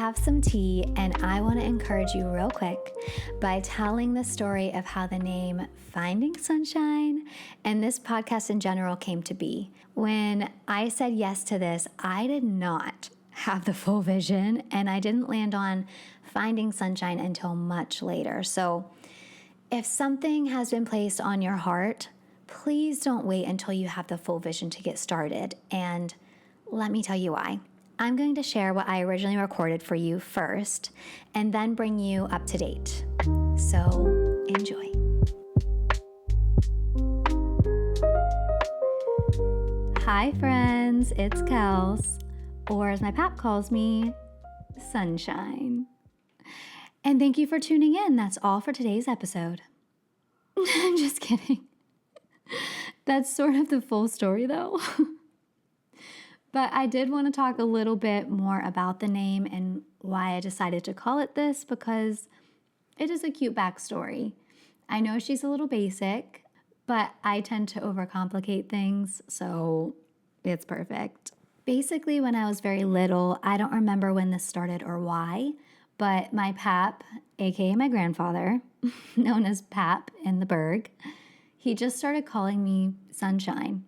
have some tea, and I want to encourage you real quick by telling the story of how the name Finding Sunshine and this podcast in general came to be. When I said yes to this, I did not have the full vision, and I didn't land on Finding Sunshine until much later. So if something has been placed on your heart, please don't wait until you have the full vision to get started. And let me tell you why. I'm going to share what I originally recorded for you first, and then bring you up to date. So enjoy. Hi friends, it's Kels, or as my pap calls me, Sunshine. And thank you for tuning in. That's all for today's episode. I'm just kidding. That's sort of the full story though. But I did want to talk a little bit more about the name and why I decided to call it this, because it is a cute backstory. I know she's a little basic, but I tend to overcomplicate things, so it's perfect. Basically, when I was very little, I don't remember when this started or why, but my pap, aka my grandfather, known as Pap in the Berg, he just started calling me Sunshine.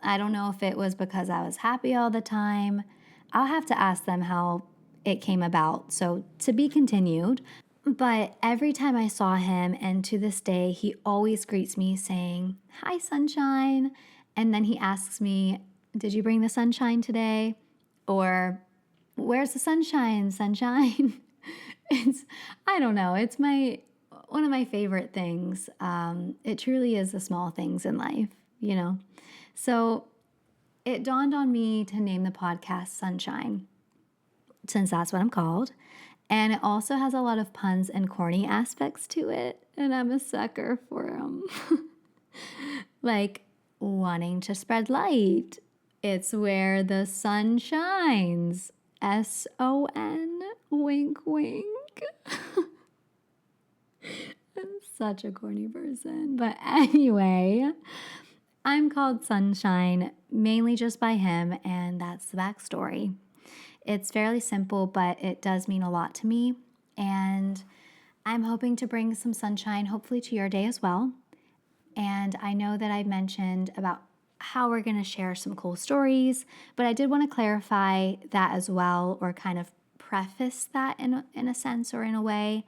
I don't know if it was because I was happy all the time. I'll have to ask them how it came about, so to be continued. But every time I saw him, and to this day, he always greets me saying, "Hi, Sunshine." And then he asks me, "Did you bring the sunshine today?" Or, "Where's the sunshine, sunshine?" I don't know, it's one of my favorite things. It truly is the small things in life, you know? So it dawned on me to name the podcast Sunshine, since that's what I'm called. And it also has a lot of puns and corny aspects to it, and I'm a sucker for them. Like wanting to spread light. It's where the sun shines. S-O-N, wink, wink. I'm such a corny person. But anyway, I'm called Sunshine mainly just by him, and that's the backstory. It's fairly simple, but it does mean a lot to me, and I'm hoping to bring some sunshine, hopefully, to your day as well. And I know that I mentioned about how we're going to share some cool stories, but I did want to clarify that as well, or kind of preface that in a sense or in a way.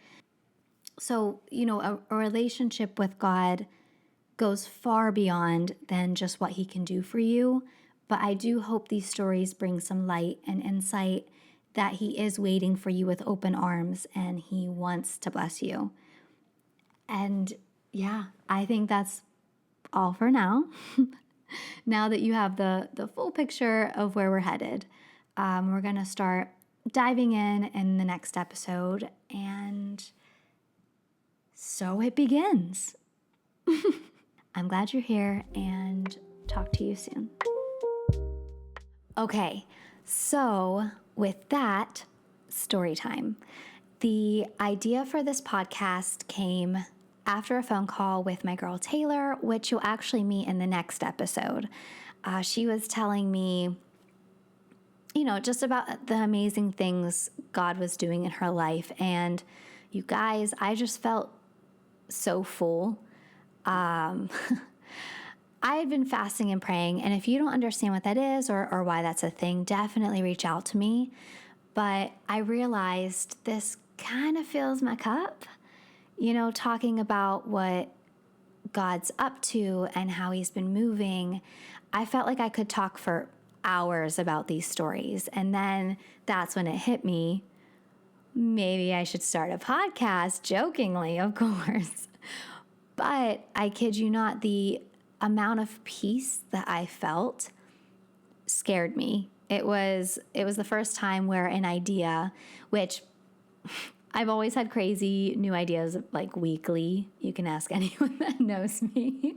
So, a relationship with God goes far beyond than just what he can do for you. But I do hope these stories bring some light and insight that he is waiting for you with open arms, and he wants to bless you. And yeah, I think that's all for now. Now that you have the full picture of where we're headed, we're going to start diving in the next episode. And so it begins. I'm glad you're here, and talk to you soon. Okay, so with that, story time. The idea for this podcast came after a phone call with my girl Taylor, which you'll actually meet in the next episode. She was telling me, just about the amazing things God was doing in her life. And you guys, I just felt so full. I had been fasting and praying, and if you don't understand what that is or why that's a thing, definitely reach out to me. But I realized this kind of fills my cup, talking about what God's up to and how he's been moving. I felt like I could talk for hours about these stories, and then that's when it hit me. Maybe I should start a podcast, jokingly, of course. But I kid you not, the amount of peace that I felt scared me. It was the first time where an idea, which I've always had crazy new ideas like weekly. You can ask anyone that knows me.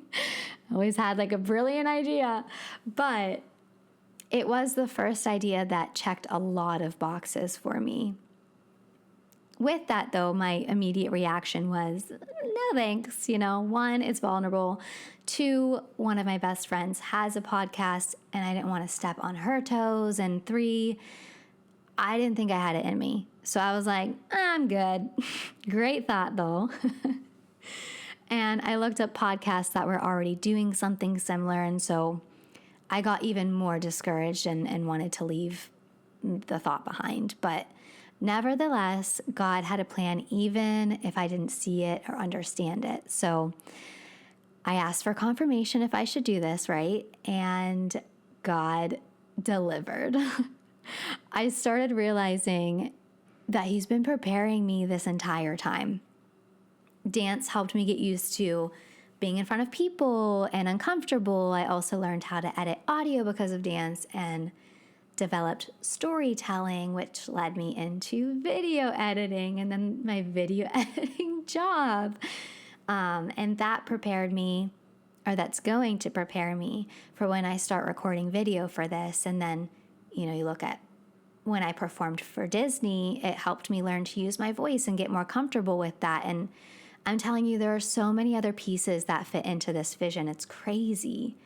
I always had like a brilliant idea. But it was the first idea that checked a lot of boxes for me. With that, though, my immediate reaction was, no thanks. One, it's vulnerable. Two, one of my best friends has a podcast, and I didn't want to step on her toes. And three, I didn't think I had it in me. So I was like, I'm good. Great thought though. And I looked up podcasts that were already doing something similar. And so I got even more discouraged and wanted to leave the thought behind. But nevertheless, God had a plan even if I didn't see it or understand it. So I asked for confirmation if I should do this, right? And God delivered. I started realizing that He's been preparing me this entire time. Dance helped me get used to being in front of people and uncomfortable. I also learned how to edit audio because of dance and developed storytelling, which led me into video editing and then my video editing job. And that prepared me, or that's going to prepare me for when I start recording video for this. And then, you look at when I performed for Disney, it helped me learn to use my voice and get more comfortable with that. And I'm telling you, there are so many other pieces that fit into this vision. It's crazy.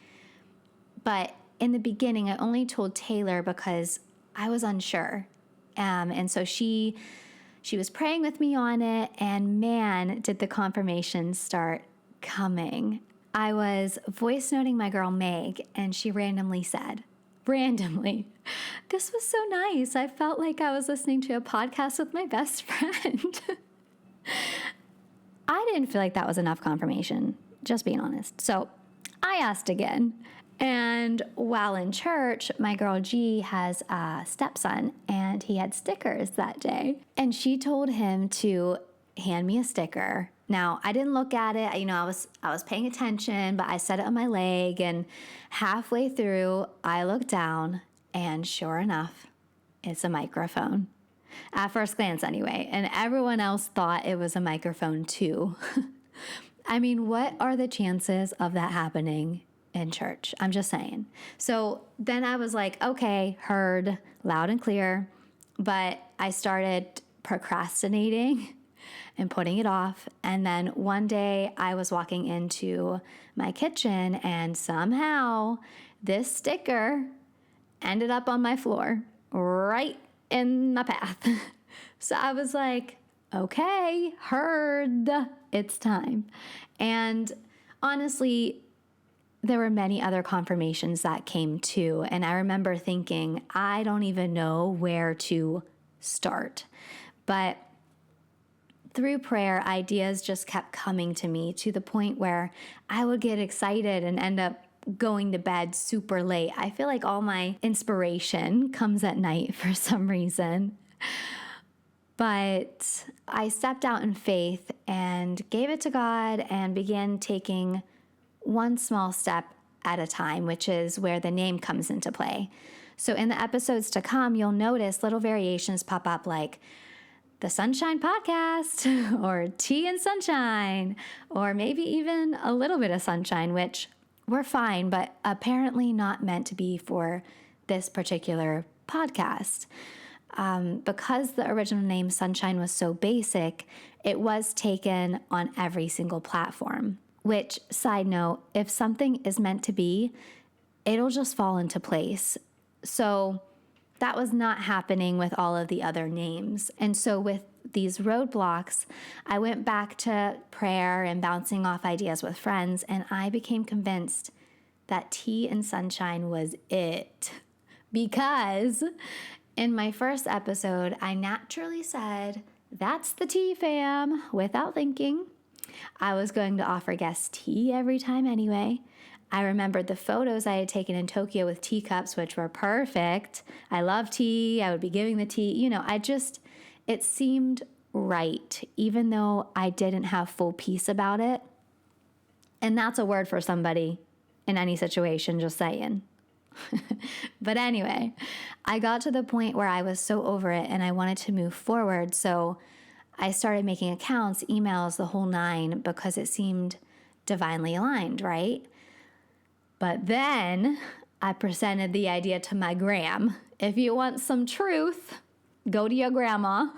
But in the beginning, I only told Taylor because I was unsure. And so she was praying with me on it, and man, did the confirmation start coming. I was voice noting my girl Meg, and she randomly said, this was so nice. I felt like I was listening to a podcast with my best friend. I didn't feel like that was enough confirmation, just being honest. So I asked again. And while in church, my girl G has a stepson, and he had stickers that day. And she told him to hand me a sticker. Now, I didn't look at it. I was paying attention, but I set it on my leg. And halfway through, I looked down, and sure enough, it's a microphone. At first glance anyway, and everyone else thought it was a microphone too. What are the chances of that happening in church? I'm just saying. So then I was like, okay, heard loud and clear, but I started procrastinating and putting it off. And then one day I was walking into my kitchen, and somehow this sticker ended up on my floor right in my path. So I was like, okay, heard, it's time. And honestly, there were many other confirmations that came too. And I remember thinking, I don't even know where to start. But through prayer, ideas just kept coming to me to the point where I would get excited and end up going to bed super late. I feel like all my inspiration comes at night for some reason. But I stepped out in faith and gave it to God and began taking one small step at a time, which is where the name comes into play. So in the episodes to come, you'll notice little variations pop up like the Sunshine Podcast or Tea and Sunshine, or maybe even a little bit of sunshine, which we're fine, but apparently not meant to be for this particular podcast. Because the original name Sunshine was so basic, it was taken on every single platform. Which, side note, if something is meant to be, it'll just fall into place. So that was not happening with all of the other names. And so with these roadblocks, I went back to prayer and bouncing off ideas with friends, and I became convinced that Tea and Sunshine was it. Because in my first episode, I naturally said, that's the tea fam, without thinking. I was going to offer guests tea every time anyway. I remembered the photos I had taken in Tokyo with teacups, which were perfect. I love tea. I would be giving the tea. It seemed right, even though I didn't have full peace about it. And that's a word for somebody in any situation, just saying. But anyway, I got to the point where I was so over it and I wanted to move forward. So I started making accounts, emails, the whole nine, because it seemed divinely aligned, right? But then I presented the idea to my gram. If you want some truth, go to your grandma.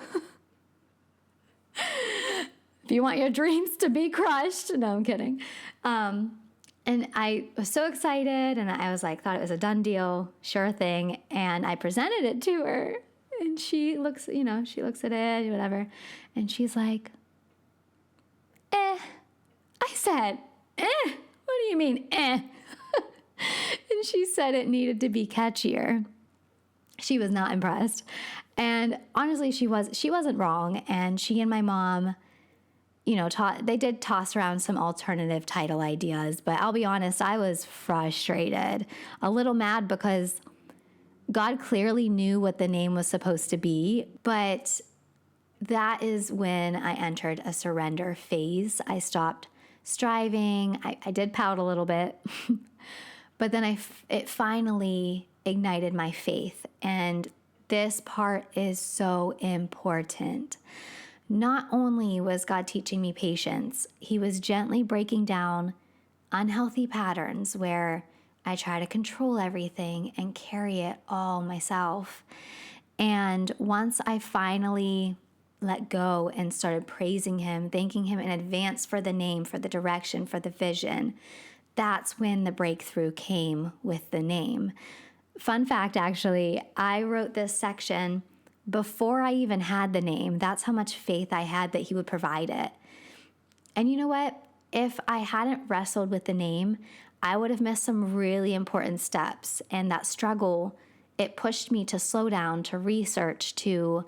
If you want your dreams to be crushed. No, I'm kidding. And I was so excited, and I was like, thought it was a done deal, sure thing. And I presented it to her, And she looks, she looks at it, whatever. And she's like, I said, what do you mean, And she said it needed to be catchier. She was not impressed. And honestly, she wasn't wrong. And she and my mom, they did toss around some alternative title ideas, but I'll be honest, I was frustrated, a little mad because God clearly knew what the name was supposed to be, but that is when I entered a surrender phase. I stopped striving. I did pout a little bit, but then it finally ignited my faith. And this part is so important. Not only was God teaching me patience, He was gently breaking down unhealthy patterns where I try to control everything and carry it all myself. And once I finally let go and started praising Him, thanking Him in advance for the name, for the direction, for the vision, that's when the breakthrough came with the name. Fun fact, actually, I wrote this section before I even had the name. That's how much faith I had that He would provide it. And you know what? If I hadn't wrestled with the name, I would have missed some really important steps. And that struggle, it pushed me to slow down, to research, to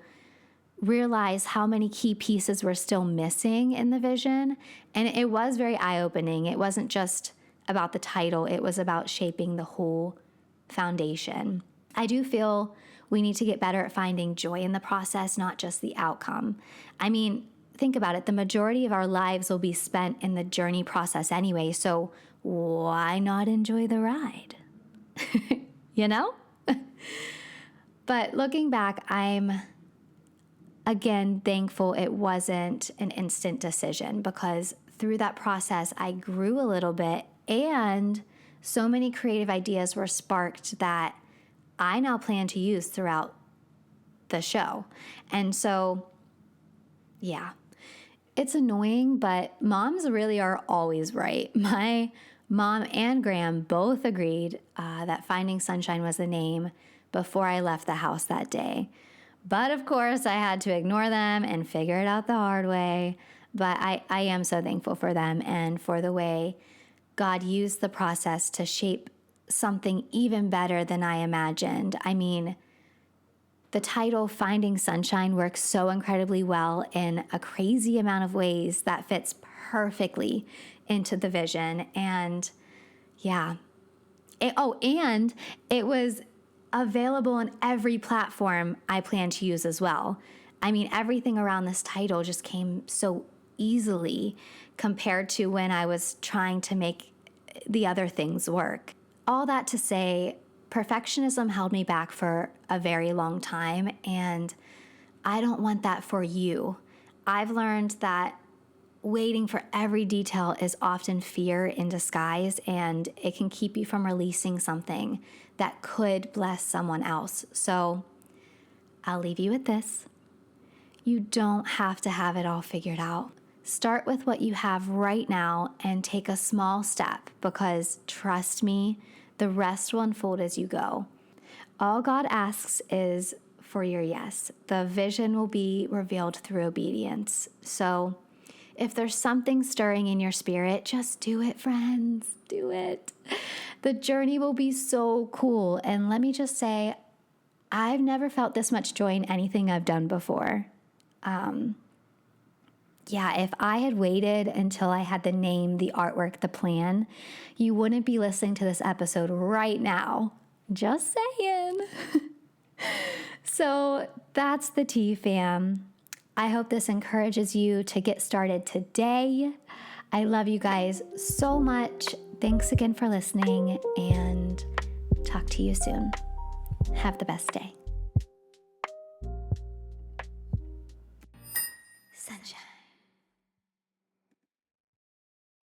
realize how many key pieces were still missing in the vision. And it was very eye-opening. It wasn't just about the title, it was about shaping the whole foundation. I do feel we need to get better at finding joy in the process, not just the outcome. I mean, think about it. The majority of our lives will be spent in the journey process anyway, so why not enjoy the ride? You know? But looking back, I'm again thankful it wasn't an instant decision, because through that process, I grew a little bit, and so many creative ideas were sparked that I now plan to use throughout the show. And so, yeah, it's annoying, but moms really are always right. My mom and Graham both agreed that Finding Sunshine was the name before I left the house that day. But of course, I had to ignore them and figure it out the hard way. But I am so thankful for them and for the way God used the process to shape something even better than I imagined. I mean, the title Finding Sunshine works so incredibly well in a crazy amount of ways that fits perfectly into the vision. And yeah. And it was available on every platform I plan to use as well. I mean, everything around this title just came so easily compared to when I was trying to make the other things work. All that to say, perfectionism held me back for a very long time, and I don't want that for you. I've learned that waiting for every detail is often fear in disguise, and it can keep you from releasing something that could bless someone else. So I'll leave you with this. You don't have to have it all figured out. Start with what you have right now and take a small step, because trust me, the rest will unfold as you go. All God asks is for your yes. The vision will be revealed through obedience. So if there's something stirring in your spirit, just do it, friends. Do it. The journey will be so cool. And let me just say, I've never felt this much joy in anything I've done before. If I had waited until I had the name, the artwork, the plan, you wouldn't be listening to this episode right now. Just saying. So that's the tea, fam. I hope this encourages you to get started today. I love you guys so much. Thanks again for listening, and talk to you soon. Have the best day.